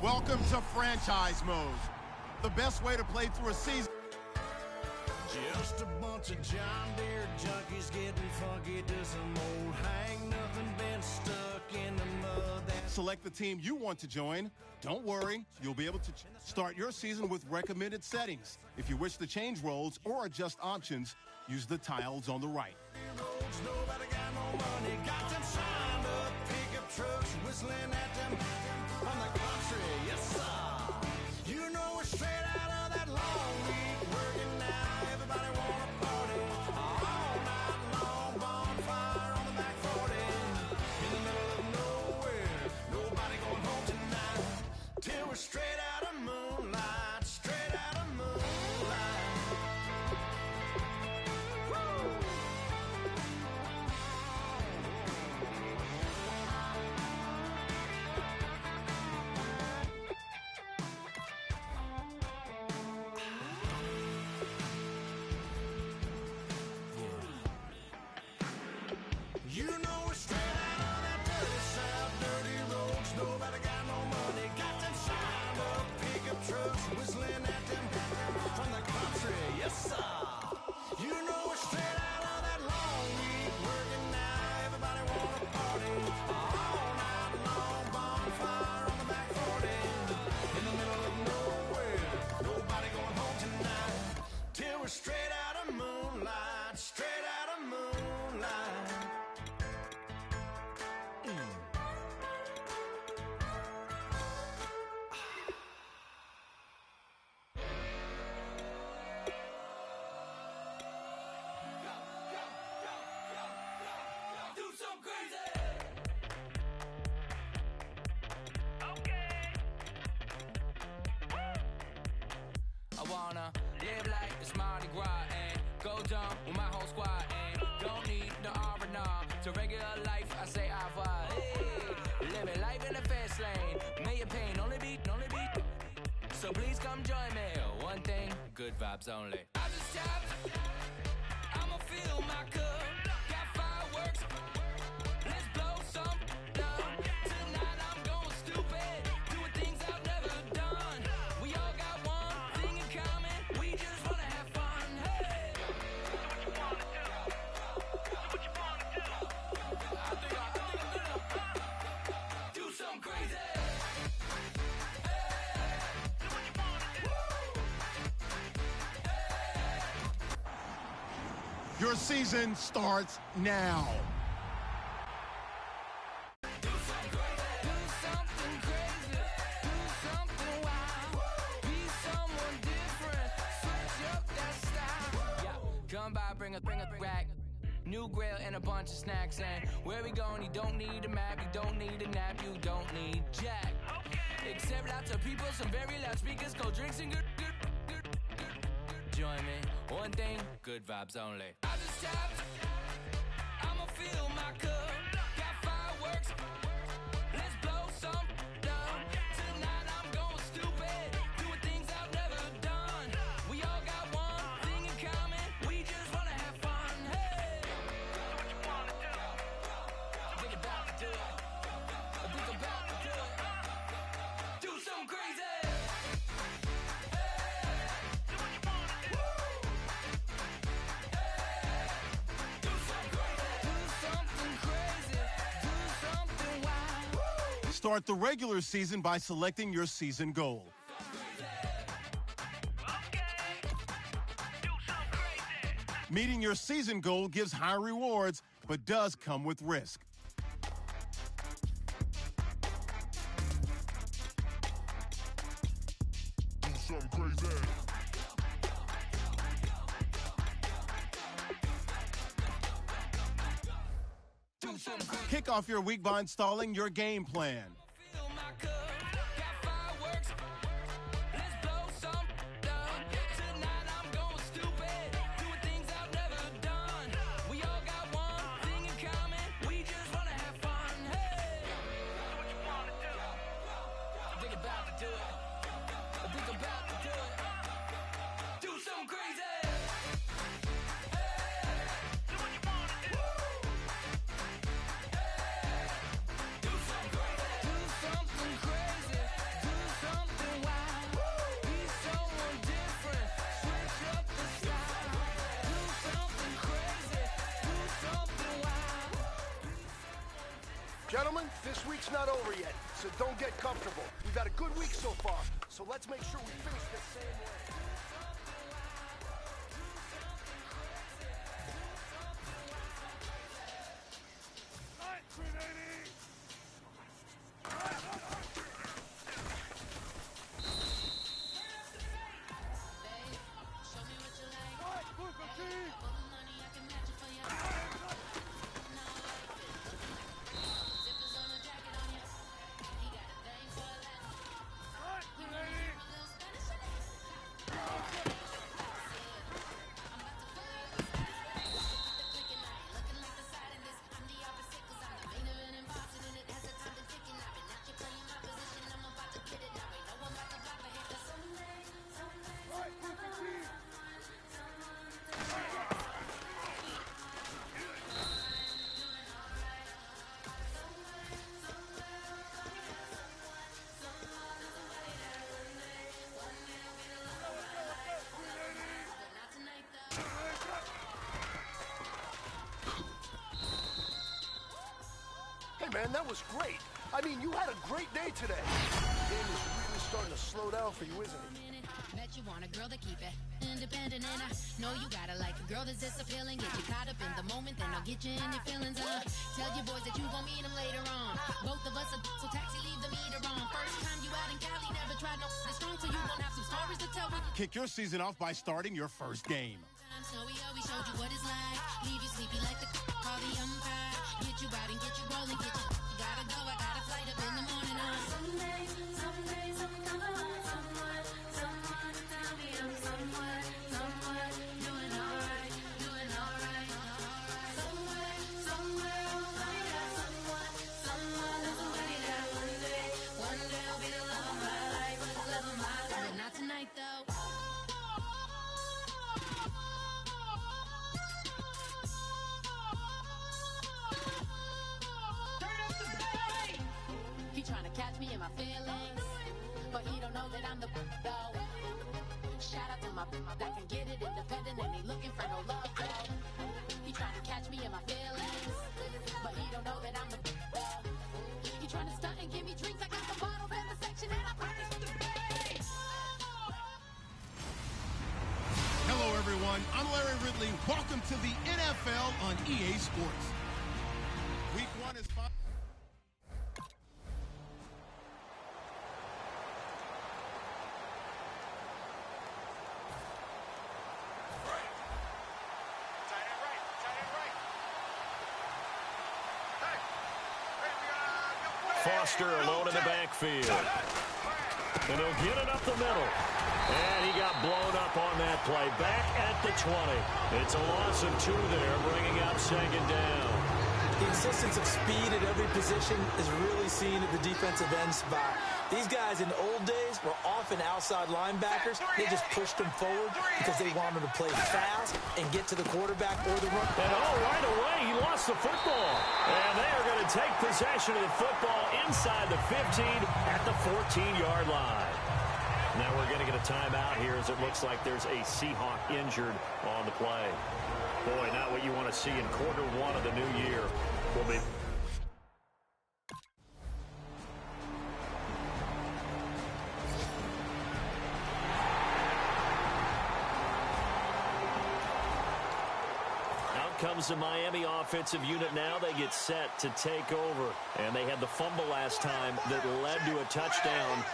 Welcome to franchise mode. The best way to play through a season. Just a bunch of John Deere junkies getting funky to some old hang nothing, been stuck in the mud. Select the team you want to join. Don't worry, you'll be able to start your season with recommended settings. If you wish to change roles or adjust options, use the tiles on the right. Nobody got no money, got them signed up pickup trucks whistling at them on the country, yes sir. You know we're straight out of that long week working now. Everybody wanna party all night long, bonfire on the back 40 in the middle of nowhere. Nobody going home tonight till we're straight out of moonlight, straight out of moonlight. Woo! You know we're straight out of that dirty south, dirty roads. Nobody got no money, got them signed up pickup trucks whistling at them from the country, yes sir. You know we're straight out of that long week working now. Everybody wanna party all night long, bonfire on the back 40 in the middle of nowhere. Nobody going home tonight till we're straight out of moonlight, straight out of moonlight. Live like it's Mardi Gras and go jump with my whole squad and don't need the R&R to regular life. I say I vibe. Hey, living life in the fast lane. May your pain only be. So please come join me. One thing, good vibes only. I just tapped. I'ma fill my cup. Got fireworks. Let's blow some down. Tonight I'm going stupid. Doing things I've never done. We all got one thing in common. We just wanna have fun. Hey. Do what you wanna do. Do what you wanna do. I think I'm gonna do something crazy. Your season starts now. Do something crazy, do something wild, be someone different, switch up that style. Yeah, come by, bring a rack, new grill and a bunch of snacks. And where we going? You don't need a map, you don't need a nap, you don't need jack. Except lots of people, some very loud speakers, cold drinks and good. Join me, one thing, good vibes only. I just tapped, I'ma fill my cup. Got fireworks, let's blow some down. Tonight I'm going stupid, doing things I've never done. We all got one thing in common, we just wanna have fun. Hey, do what you wanna do. I think about to do it. I think about to do it. Do something crazy. Start the regular season by selecting your season goal. Meeting your season goal gives high rewards, but does come with risk. Do something crazy. Kick off your week by installing your game plan. Something crazy. Cleveland, this week's not over yet, so don't get comfortable. We've had a good week so far, so let's make sure we finish the same way. Man, that was great. I mean, you had a great day today. The game is really starting to slow down for you, isn't it? Bet you want a girl to keep it independent, and I know you gotta like a girl that's this appealing. Get you caught up in the moment, then I'll get you in your feelings. Tell your boys that you gon' meet them later on. Both of us are so taxi, leave the meter on. First time you out in Cali, never tried no strong, so you gon' have some stories to tell. Kick your season off by starting your first game. So we always showed you what it's like. Leave you sleepy like the call the umpire. Get you out and get you rolling, get you. Gotta go, I got a flight up in the morning. Someday, someone to tell me I'm someone, doing alright. Somewhere, I'll find out someone is away that one day I'll be the love of my life, but not tonight though. Trying to catch me in my feelings, but he don't know that I'm the though. Shout out to my that can get it independent and he looking for no love though. He trying to catch me in my feelings, but he don't know that I'm the though. He trying to stunt and give me drinks. I got the bottles in the section and I promise to pay. Hello, everyone. I'm Larry Ridley. Welcome to the NFL on EA Sports. Week 1 is fun. Foster alone in the backfield. And he'll get it up the middle. And he got blown up on that play. Back at the 20. It's a loss of 2 there, bringing up second down. The insistence of speed at every position is really seen at the defensive end spot. These guys in the old days were often outside linebackers. They just pushed them forward because they wanted to play fast and get to the quarterback or the run. And right away, he lost the football. And they are going to take possession of the football inside the 15 at the 14-yard line. Now we're going to get a timeout here as it looks like there's a Seahawk injured on the play. Boy, not what you want to see in quarter 1 of the new year. Will be. Out comes the Miami offensive unit now. They get set to take over. And they had the fumble last time that led to a touchdown.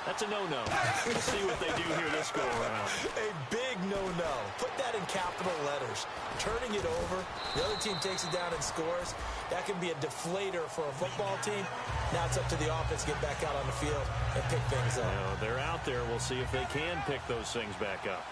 That's a no-no. We'll see what they do here this go-around. A big no-no. Put that in capital letters. Turning it over, the other team takes it down and scores. That can be a deflator for a football team. Now it's up to the offense to get back out on the field and pick things up. They're out there. We'll see if they can pick those things back up.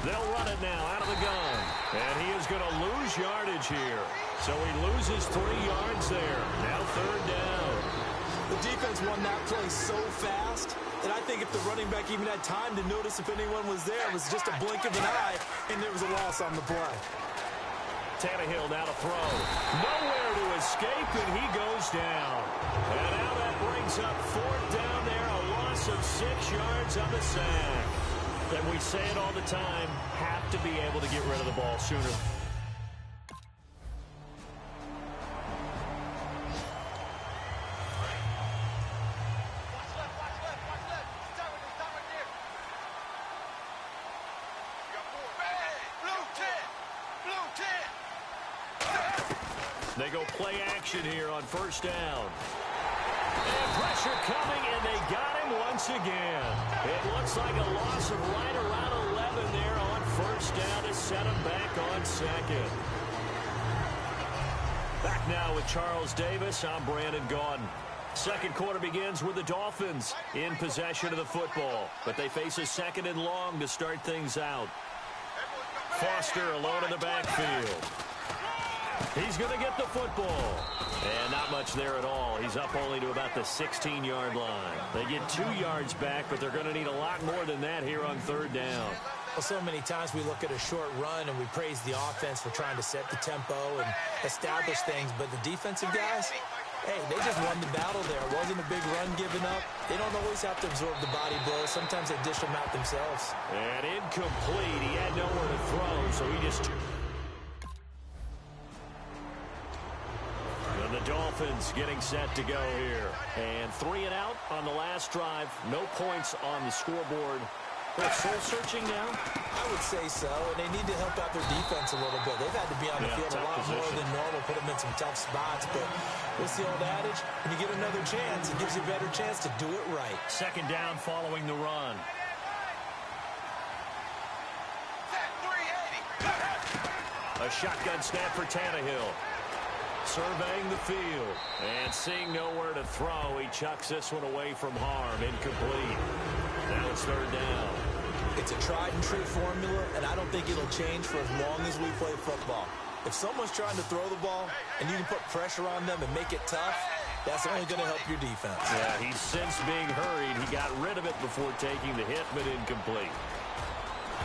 They'll run it now out of the gun. And he is going to lose yardage here. So he loses 3 yards there. Now third down. The defense won that play so fast that I think if the running back even had time to notice if anyone was there, it was just a blink of an eye, and there was a loss on the play. Tannehill now to throw. Nowhere to escape, and he goes down. And now that brings up fourth down there, a loss of 6 yards on the sack. And we say it all the time, have to be able to get rid of the ball sooner. They go play action here on first down. And pressure coming, and they got him once again. It looks like a loss of right around 11 there on first down to set him back on second. Back now with Charles Davis. I'm Brandon Gaudin. Second quarter begins with the Dolphins in possession of the football, but they face a second and long to start things out. Foster alone in the backfield. He's going to get the football. And not much there at all. He's up only to about the 16-yard line. They get 2 yards back, but they're going to need a lot more than that here on third down. Well, so many times we look at a short run and we praise the offense for trying to set the tempo and establish things. But the defensive guys, hey, they just won the battle there. It wasn't a big run given up. They don't always have to absorb the body blows. Sometimes they dish them out themselves. And incomplete. He had nowhere to throw, so he just... And the Dolphins getting set to go here. And 3 and out on the last drive. No points on the scoreboard. They're soul-searching now? I would say so, and they need to help out their defense a little bit. They've had to be on the field a lot more than normal, put them in some tough spots. But what's the old adage? When you get another chance, it gives you a better chance to do it right. Second down following the run. A shotgun snap for Tannehill. Surveying the field and seeing nowhere to throw. He chucks this one away from harm. Incomplete. Now it's third down. It's a tried and true formula, and I don't think it'll change for as long as we play football. If someone's trying to throw the ball and you can put pressure on them and make it tough, that's only going to help your defense. Yeah, he's since being hurried. He got rid of it before taking the hit, but incomplete.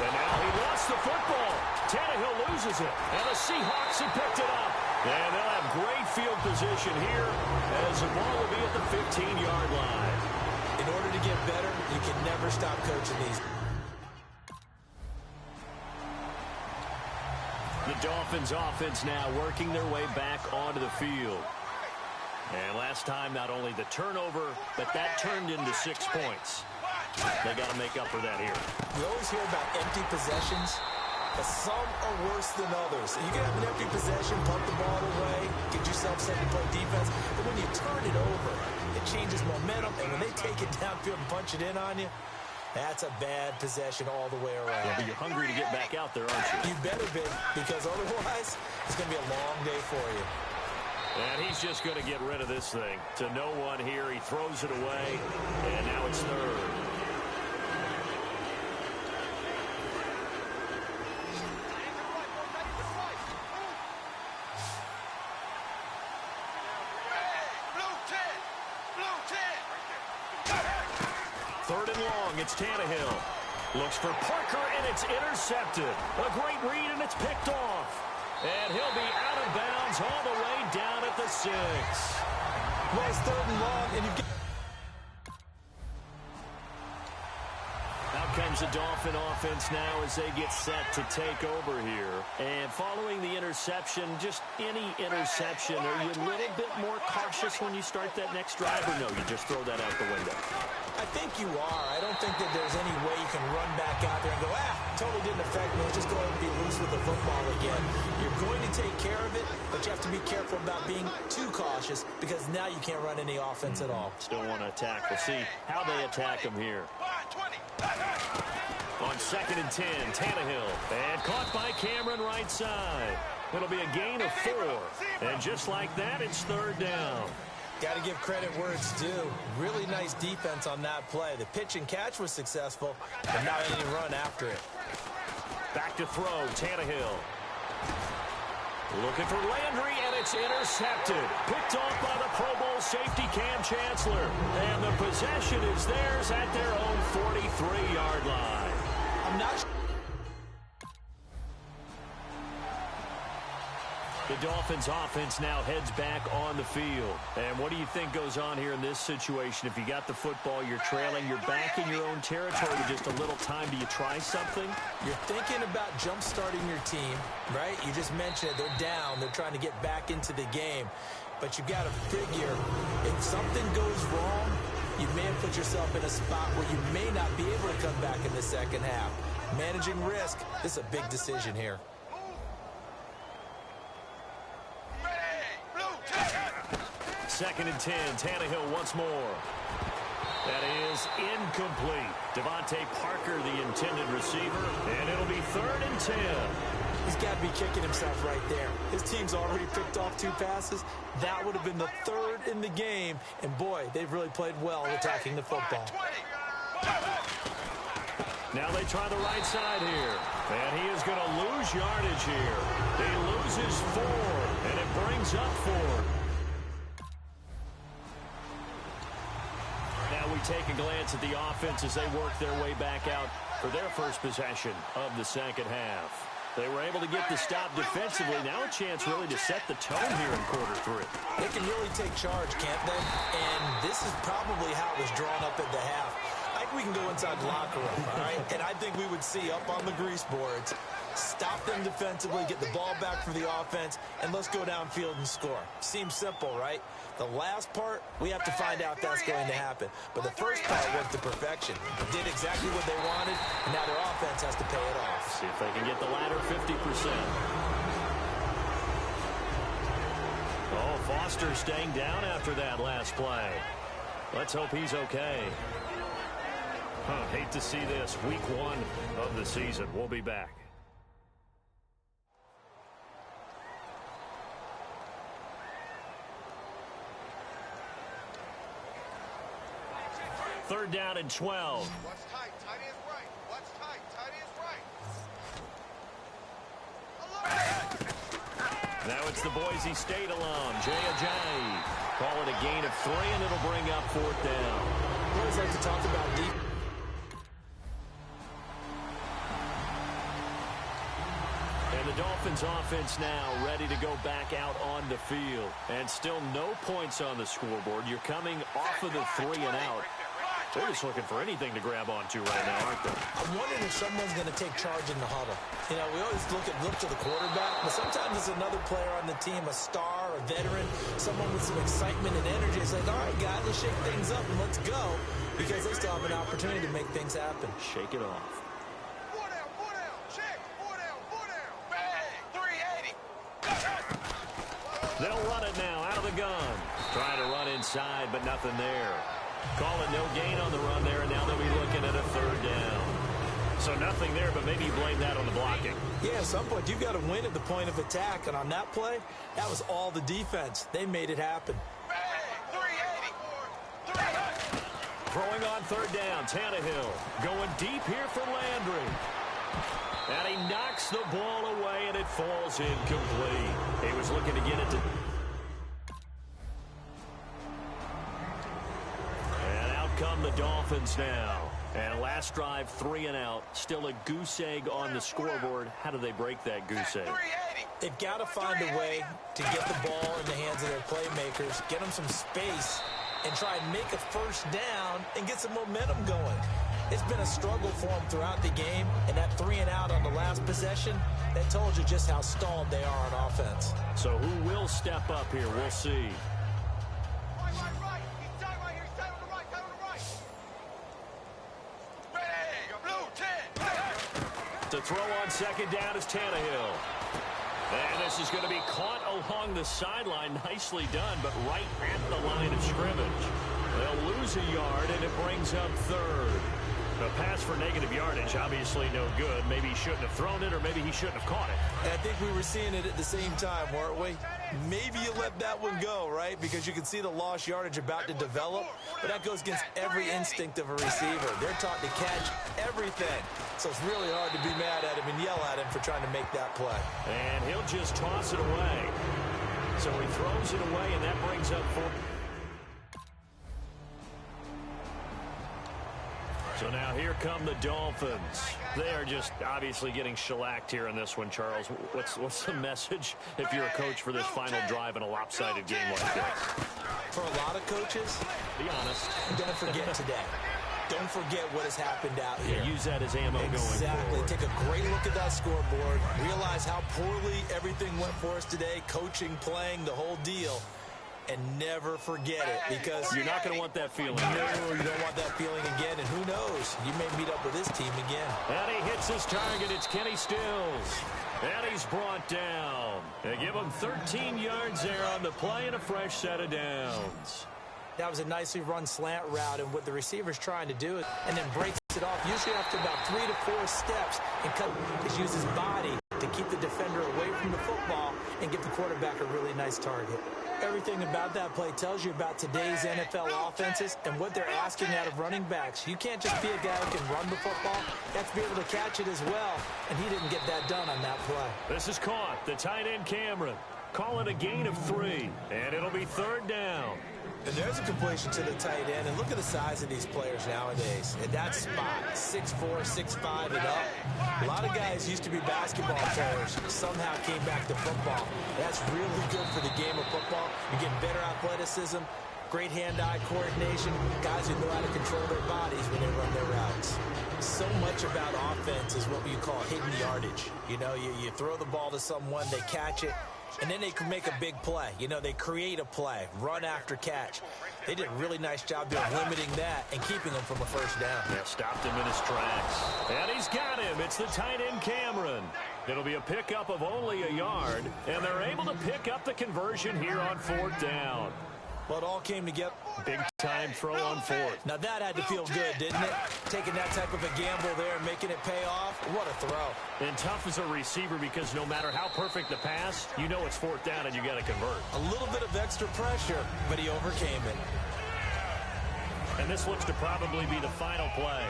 And now he lost the football. Tannehill loses it, and the Seahawks have picked it up. And they'll have great field position here as the ball will be at the 15-yard line. In order to get better, you can never stop coaching these. The Dolphins offense now working their way back onto the field. And last time, not only the turnover, but that turned into 6 points. They got to make up for that here. We always hear about empty possessions, but some are worse than others. You can have an empty possession, pump the ball away, get yourself set to play defense, but when you turn it over, it changes momentum, and when they take it downfield and punch it in on you, that's a bad possession all the way around. Yeah, but you're hungry to get back out there, aren't you? You better be, because otherwise, it's going to be a long day for you. And he's just going to get rid of this thing. To no one here, he throws it away, and now it's third. Third and long, it's Tannehill. Looks for Parker, and it's intercepted. A great read, and it's picked off. And he'll be out of bounds all the way down at the 6. Well, it's third and long, and you've got... Out comes the Dolphin offense now as they get set to take over here. And following the interception, just any interception, are you a little bit more cautious when you start that next drive, or no, you just throw that out the window? I think you are. I don't think that there's any way you can run back out there and go, totally didn't affect me. Let's just go ahead and be loose with the football again. You're going to take care of it, but you have to be careful about being too cautious because now you can't run any offense at all. Still want to attack. We'll see how they attack him here. On 2nd and 10, Tannehill. And caught by Cameron right side. It'll be a gain of 4. And just like that, it's third down. Got to give credit where it's due. Really nice defense on that play. The pitch and catch was successful, but not any run after it. Back to throw, Tannehill. Looking for Landry, and it's intercepted. Picked off by the Pro Bowl safety Cam Chancellor. And the possession is theirs at their own 43-yard line. I'm not The Dolphins offense now heads back on the field. And what do you think goes on here in this situation? If you got the football, you're trailing, you're back in your own territory with just a little time. Do you try something? You're thinking about jump-starting your team, right? You just mentioned it. They're down. They're trying to get back into the game. But you've got to figure, if something goes wrong, you may have put yourself in a spot where you may not be able to come back in the second half. Managing risk, this is a big decision here. Second and 10, Tannehill once more. That is incomplete. Devontae Parker, the intended receiver, and it'll be 3rd and 10. He's got to be kicking himself right there. His team's already picked off 2 passes. That would have been the 3rd in the game, and boy, they've really played well attacking the football. Now they try the right side here, and he is going to lose yardage here. He loses 4, and it brings up 4. Now we take a glance at the offense as they work their way back out for their first possession of the second half. They were able to get the stop defensively. Now a chance really to set the tone here in quarter 3. They can really take charge, can't they? And this is probably how it was drawn up at the half. I think we can go inside the locker room, all right? And I think we would see up on the grease boards, stop them defensively, get the ball back for the offense, and let's go downfield and score. Seems simple, right? The last part, we have to find out that's going to happen. But the first part worked to perfection. Did exactly what they wanted, and now their offense has to pay it off. See if they can get the latter 50%. Oh, Foster staying down after that last play. Let's hope he's okay. Hate to see this. Week 1 of the season. We'll be back. Third down and 12. What's tight? Tight is right. What's tight? Tight is right. Now it's the Boise State alum, Jay Ajayi. Call it a gain of 3, and it'll bring up 4th down. I always like to talk about deep. And the Dolphins offense now ready to go back out on the field. And still no points on the scoreboard. You're coming off of the 3 and out. They're just looking for anything to grab onto right now, aren't they? I'm wondering if someone's going to take charge in the huddle. You know, we always look to the quarterback, but sometimes it's another player on the team, a star, a veteran, someone with some excitement and energy. It's like, all right, guys, let's shake things up and let's go, because they still have an opportunity to make things happen. Shake it off. 4 down, 4 down, check, 4 down, 4 down. Bang, 380. They'll run it now out of the gun. Trying to run inside, but nothing there. Call it no gain on the run there, and now they'll be looking at a 3rd down. So nothing there, but maybe you blame that on the blocking. Yeah, at some point, you've got to win at the point of attack, and on that play, that was all the defense. They made it happen. Bang, 380. Throwing on 3rd down, Tannehill going deep here for Landry. And he knocks the ball away, and it falls incomplete. He was looking to get it to... Come the Dolphins now. And last drive, 3 and out. Still a goose egg on the scoreboard. How do they break that goose egg? They've got to find a way to get the ball in the hands of their playmakers, get them some space, and try and make a 1st down and get some momentum going. It's been a struggle for them throughout the game, and that 3 and out on the last possession, that told you just how stalled they are on offense. So who will step up here? We'll see. Right. He's tight right here. He's tight on the right. Tight on the right. Ready, blue 10. To throw on 2nd down is Tannehill. And this is going to be caught along the sideline. Nicely done, but right at the line of scrimmage. They'll lose a yard, and it brings up 3rd. A pass for negative yardage, obviously no good. Maybe he shouldn't have thrown it, or maybe he shouldn't have caught it. And I think we were seeing it at the same time, weren't we? Maybe you let that one go, right? Because you can see the lost yardage about to develop, but that goes against every instinct of a receiver. They're taught to catch everything. So it's really hard to be mad at him and yell at him for trying to make that play. And he'll just toss it away. So he throws it away, and that brings up 4. So now here come the Dolphins. They are just obviously getting shellacked here in this one, Charles. What's the message if you're a coach for this final drive in a lopsided game like this? For a lot of coaches, be honest, don't forget today. Don't forget what has happened out here. Yeah, use that as ammo going forward. Exactly. Take a great look at that scoreboard. Realize how poorly everything went for us today. Coaching, playing, the whole deal. And never forget it, because you're not going to want that feeling. No, you don't want that feeling again. And who knows? You may meet up with this team again. And he hits his target. It's Kenny Stills. And he's brought down. They give him 13 yards there on the play and a fresh set of downs. That was a nicely run slant route, and what the receiver's trying to do is, and then breaks it off, usually after about 3 to 4 steps, and just use his body to keep the defender away from the football and give the quarterback a really nice target. Everything about that play tells you about today's NFL offenses and what they're asking out of running backs. You can't just be a guy who can run the football. You have to be able to catch it as well, and he didn't get that done on that play. This is caught. The tight end, Cameron. Call it a gain of 3, and it'll be 3rd down. And there's a completion to the tight end, and look at the size of these players nowadays. At that spot, 6'4", 6'5", and up. A lot of guys used to be basketball players, somehow came back to football. That's really good for the game of football. You're getting better athleticism, great hand-eye coordination, guys who know how to control their bodies when they run their routes. So much about offense is what we call hidden yardage. You know, you throw the ball to someone, they catch it, and then they can make a big play. You know, they create a play, run after catch. They did a really nice job there limiting that and keeping him from a first down. Yeah, stopped him in his tracks. And he's got him. It's the tight end, Cameron. It'll be a pickup of only a yard, and they're able to pick up the conversion here on 4th down. Well, it all came together. Big-time throw on 4th. Now, that had to feel good, didn't it? Taking that type of a gamble there and making it pay off. What a throw. And tough as a receiver, because no matter how perfect the pass, you know it's 4th down and you got to convert. A little bit of extra pressure, but he overcame it. And this looks to probably be the final play.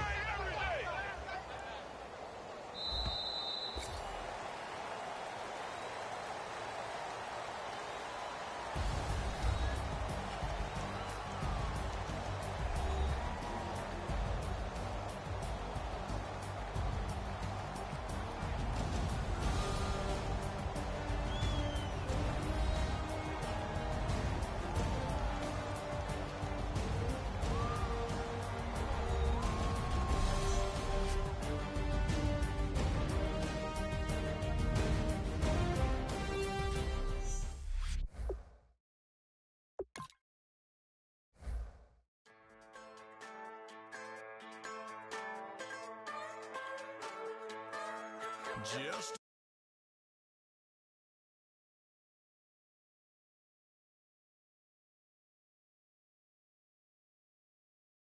Just